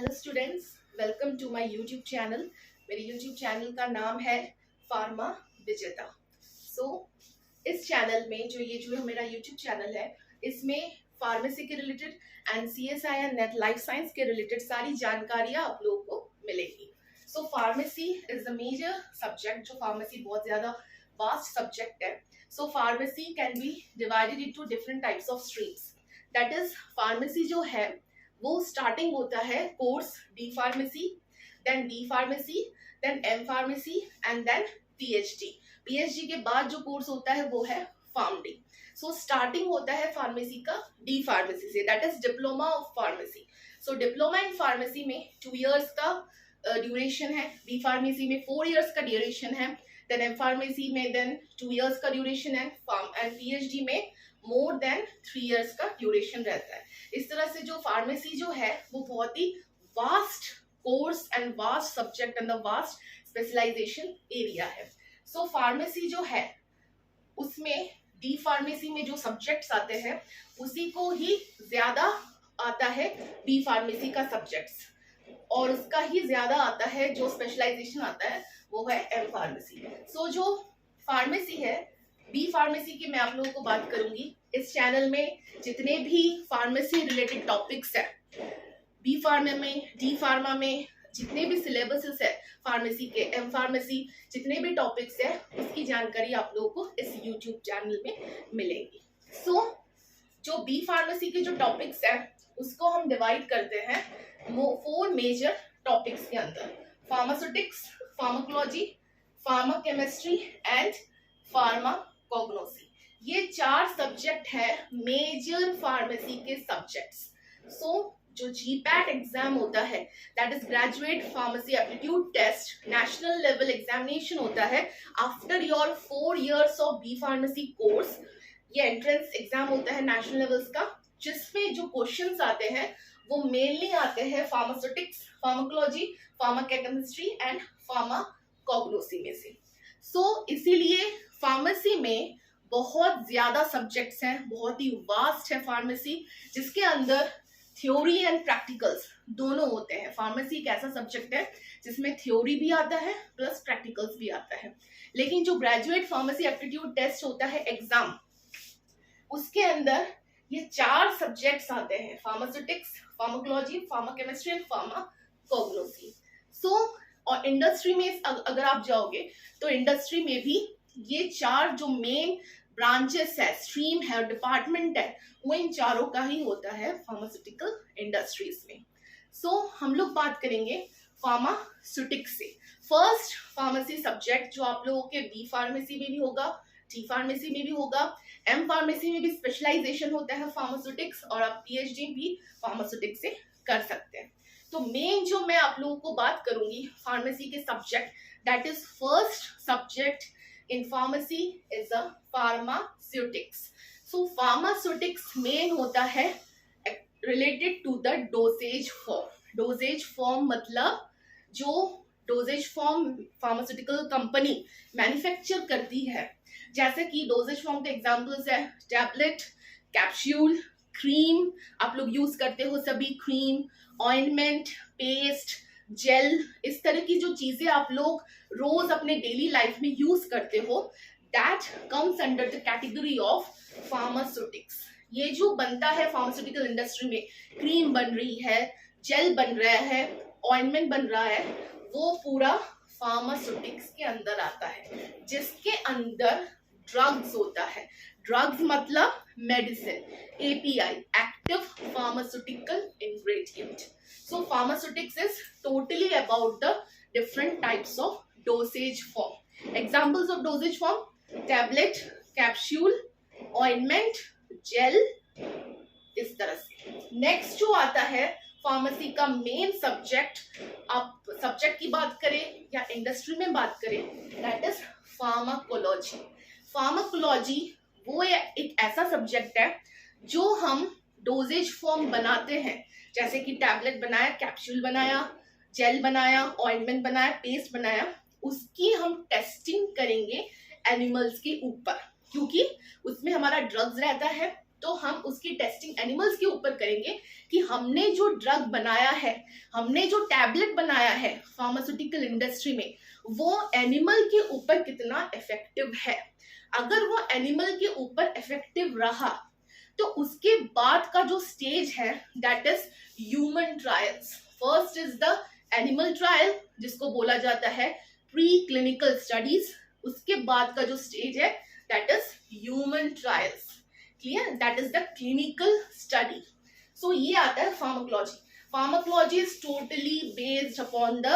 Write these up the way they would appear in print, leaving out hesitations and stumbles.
Hello students, welcome to my YouTube channel. मेरे YouTube channel का नाम है फार्मा विजेता। इस चैनल में जो मेरा यूट्यूब चैनल है, इसमें फार्मेसी के related and CSI and net life science के रिलेटेड सारी जानकारियाँ आप लोगों को मिलेगी। Pharmacy is the major subject. जो फार्मेसी बहुत ज़्यादा वास्ट सब्जेक्ट है। Pharmacy can be divided into different types of streams. That is pharmacy जो है वो स्टार्टिंग होता है course D pharmacy, then D pharmacy, then M pharmacy and then PhD। PhD के बाद जो कोर्स होता है वो है फार्मडी। स्टार्टिंग होता है फार्मेसी का डी फार्मेसी से, that is diploma of pharmacy. Diploma in pharmacy में 2 इयर्स का ड्यूरेशन है, बी फार्मेसी में 4 इयर्स का ड्यूरेशन है, देन एम फार्मेसी में देन 2 इयर्स का ड्यूरेशन है, एंड PhD में मोर देन 3 इयर्स का ड्यूरेशन रहता है। इस तरह से जो फार्मेसी जो है वो बहुत ही vast course and vast subject and the vast specialisation area है। फार्मेसी जो है उसमें डी फार्मेसी में जो सब्जेक्ट्स आते हैं उसी को ही ज्यादा आता है बी फार्मेसी का सब्जेक्ट्स, और उसका ही ज्यादा आता है जो स्पेशलाइजेशन आता है वो है एम फार्मेसी। जो फार्मेसी है बी फार्मेसी की मैं आप लोगों को बात करूंगी। इस चैनल में जितने भी फार्मेसी रिलेटेड टॉपिक्स है, बी फार्मा में, डी फार्मा में जितने भी सिलेबसेस है फार्मेसी के, एम फार्मेसी जितने भी टॉपिक्स है, उसकी जानकारी आप लोगों को इस यूट्यूब चैनल में मिलेगी। जो बी फार्मेसी के जो टॉपिक्स है उसको हम डिवाइड करते हैं 4 मेजर टॉपिक्स के अंदर: pharmaceutics, pharmacology, pharmachemistry and pharmacognosy. ये 4 सब्जेक्ट है मेजर फार्मेसी के सब्जेक्ट्स। जो GPAT एग्जाम होता है, that is graduate pharmacy aptitude test, national level examination होता है after your 4 years of B pharmacy course. ये एंट्रेंस एग्जाम होता है नेशनल लेवल्स का, जिसमें जो क्वेश्चंस आते हैं वो मेनली आते हैं pharmaceutics, pharmacology, pharmachemistry and pharmacognosy में से। इसीलिए फार्मेसी में बहुत ज्यादा सब्जेक्ट्स हैं, बहुत ही वास्ट है फार्मेसी, जिसके अंदर थ्योरी एंड प्रैक्टिकल्स दोनों होते हैं। फार्मेसी एक ऐसा सब्जेक्ट है जिसमें थ्योरी भी आता है प्लस प्रैक्टिकल्स भी आता है। लेकिन जो ग्रेजुएट फार्मेसी एप्टीट्यूड टेस्ट होता है एग्जाम, उसके अंदर ये 4 सब्जेक्ट्स आते हैं: pharmaceutics, pharmacology, pharmachemistry and pharmacognosy. और इंडस्ट्री में अगर आप जाओगे तो इंडस्ट्री में भी ये 4 जो मेन ब्रांचेस है, स्ट्रीम है और डिपार्टमेंट है, वो इन चारों का ही होता है फार्मास्यूटिकल इंडस्ट्रीज में। हम लोग बात करेंगे फार्मास्यूटिक्स से। फर्स्ट फार्मेसी सब्जेक्ट जो आप लोगों के बी फार्मेसी में भी होगा, टी फार्मेसी में भी होगा, एम फार्मेसी में भी स्पेशलाइजेशन होता है फार्मास्यूटिक्स, और आप PhD भी फार्मास्यूटिक्स से कर सकते हैं। मेन जो मैं आप लोगों को बात करूंगी फार्मेसी के subject, that is first subject in pharmacy is a pharmaceutics. Pharmaceutics main होता है related to the dosage form. Dosage form मतलब जो dosage form pharmaceutical company manufacture करती है, जैसे कि dosage form के एग्जाम्पल्स है टैबलेट, कैप्सूल, क्रीम, आप लोग यूज करते हो सभी, क्रीम, ऑइंटमेंट, पेस्ट, जेल, इस तरह की जो चीजें आप लोग रोज अपने डेली लाइफ में यूज करते हो, that comes under the category of pharmaceutics. ये जो बनता है फार्मास्यूटिकल इंडस्ट्री में, क्रीम बन रही है, जेल बन रहा है, ऑइंटमेंट बन रहा है, वो पूरा फार्मास्यूटिक्स के अंदर आता है, जिसके अंदर ड्रग्स होता है। ड्रग्स मतलब medicine, API, active pharmaceutical ingredient. Pharmaceutics is totally about the different types of dosage form. Examples of dosage form: tablet, capsule, ointment, gel, इस तरह से। नेक्स्ट जो आता है फार्मेसी का मेन सब्जेक्ट, आप सब्जेक्ट की बात करें या इंडस्ट्री में बात करें, दैट इज फार्माकोलॉजी। फार्माकोलॉजी वो एक ऐसा सब्जेक्ट है जो हम डोजेज फॉर्म बनाते हैं, जैसे कि टैबलेट बनाया, कैप्सूल बनाया, जेल बनाया, ऑइंटमेंट बनाया, पेस्ट बनाया, उसकी हम टेस्टिंग करेंगे एनिमल्स के ऊपर, क्योंकि उसमें हमारा ड्रग्स रहता है, तो हम उसकी टेस्टिंग एनिमल्स के ऊपर करेंगे कि हमने जो ड्रग बनाया है, हमने जो टैबलेट बनाया है फार्मास्यूटिकल इंडस्ट्री में, वो एनिमल के ऊपर कितना इफेक्टिव है। अगर वो एनिमल के ऊपर इफेक्टिव रहा तो उसके बाद का जो स्टेज है that is human trials. First is the animal trial जिसको बोला जाता है प्री क्लिनिकल स्टडीज। उसके बाद का जो स्टेज है that is human trials. Clear? That is the clinical study. So ये आता है pharmacology. Pharmacology is totally based upon the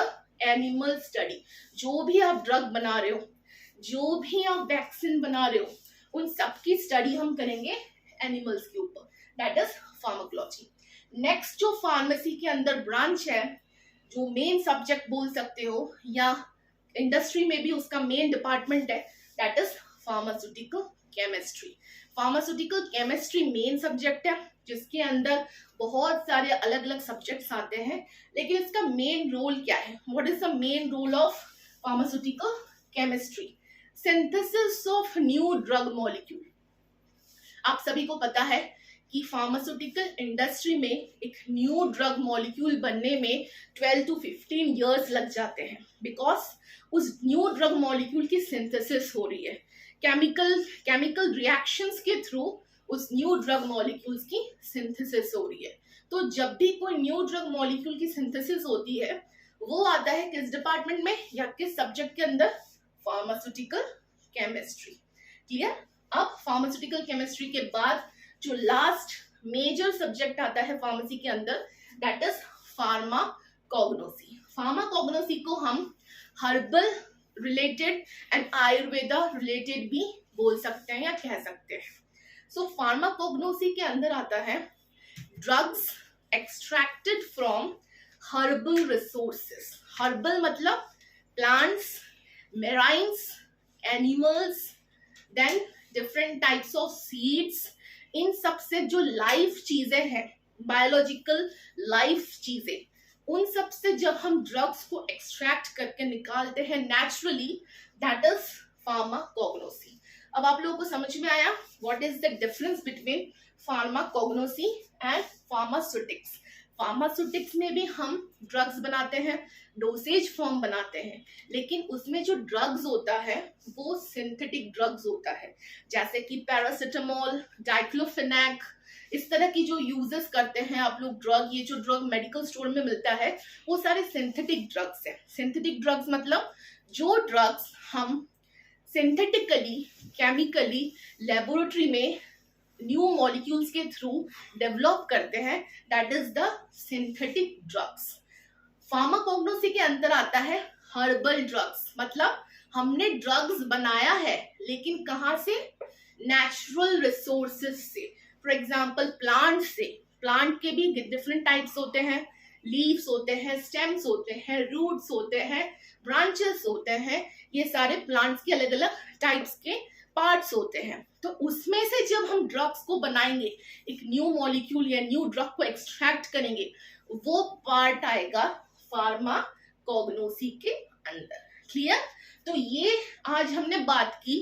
animal study. जो भी आप ड्रग बना रहे हो, जो भी आप वैक्सीन बना रहे हो, उन सबकी स्टडी हम करेंगे एनिमल्स के ऊपर, दैट इज फार्माकोलॉजी। नेक्स्ट जो फार्मेसी के अंदर ब्रांच है, जो मेन सब्जेक्ट बोल सकते हो या इंडस्ट्री में भी उसका मेन डिपार्टमेंट है, that is pharmaceutical chemistry. Pharmaceutical chemistry main subject है जिसके अंदर बहुत सारे अलग अलग सब्जेक्ट्स आते हैं, लेकिन इसका मेन रोल क्या है? What is the main role of pharmaceutical chemistry? Synthesis of new drug molecule. आप सभी को पता है कि फार्मास्यूटिकल इंडस्ट्री में एक न्यू ड्रग मॉलिक्यूल बनने में 12 to 15 इयर्स लग जाते हैं, बिकॉज उस न्यू ड्रग मॉलिक्यूल की सिंथेसिस हो रही है। केमिकल रिएक्शंस के थ्रू उस न्यू ड्रग मॉलिक्यूल्स की सिंथेसिस हो रही है। तो जब भी कोई न्यू ड्रग मॉलिक्यूल की सिंथेसिस होती है, वो आता है किस डिपार्टमेंट में या किस सब्जेक्ट के अंदर? Pharmaceutical chemistry. क्लियर? अब फार्मास्यूटिकल केमिस्ट्री के बाद जो लास्ट मेजर सब्जेक्ट आता है फार्मेसी के अंदर, दैट इज फार्माकोग्नोसी। फार्माकोग्नोसी को हम herbal related and Ayurveda related भी बोल सकते हैं या कह सकते हैं। सो फार्माकोग्नोसी के अंदर आता है drugs extracted from herbal resources. Herbal मतलब plants, marines, animals, then different types of seeds. इन सब से जो लाइफ चीजें हैं, बायोलॉजिकल लाइफ चीजें, उन सब से जब हम ड्रग्स को एक्सट्रैक्ट करके निकालते हैं नेचुरली, दैट इज फार्माकोग्नोसी। अब आप लोगों को समझ में आया what is the difference between pharmacognosy and pharmaceutics. Pharmaceutics में भी हम ड्रग्स बनाते हैं, डोसेज फॉर्म बनाते हैं, लेकिन उसमें जो ड्रग्स होता है वो सिंथेटिक ड्रग्स होता है, जैसे कि पैरासिटामोल, डाइक्लोफेनेक, इस तरह की जो यूजेस करते हैं आप लोग ड्रग। ये जो ड्रग मेडिकल स्टोर में मिलता है वो सारे सिंथेटिक ड्रग्स हैं। सिंथेटिक ड्रग्स मतलब जो ड्रग्स हम सिंथेटिकली, केमिकली लेबोरेटरी में न्यू मॉलिक्यूल्स के थ्रू डेवलप करते हैं, that is the synthetic drugs. Pharmacognosy के अंदर आता है हर्बल ड्रग्स, मतलब हमने ड्रग्स बनाया है लेकिन कहाँ से? नेचुरल रिसोर्सेस से। फॉर एग्जाम्पल प्लांट से। प्लांट के भी डिफरेंट टाइप्स होते हैं, लीव्स होते हैं, स्टेम्स होते हैं, रूट्स होते हैं, ब्रांचेस होते हैं। ये सारे प्लांट्स के अलग अलग टाइप्स के पार्ट्स होते हैं। तो उसमें से जब हम ड्रग्स को बनाएंगे, एक न्यू मॉलिक्यूल या न्यू ड्रग को एक्सट्रैक्ट करेंगे, वो पार्ट आएगा फार्माकोग्नोसी के अंदर। क्लियर? तो ये आज हमने बात की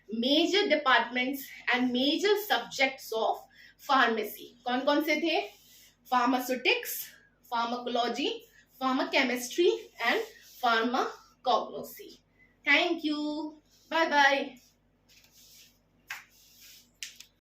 major departments and major subjects of pharmacy. कौन कौन से थे? Pharmaceutics, pharmacology, pharmachemistry and pharmacognosy. Thank you, bye bye.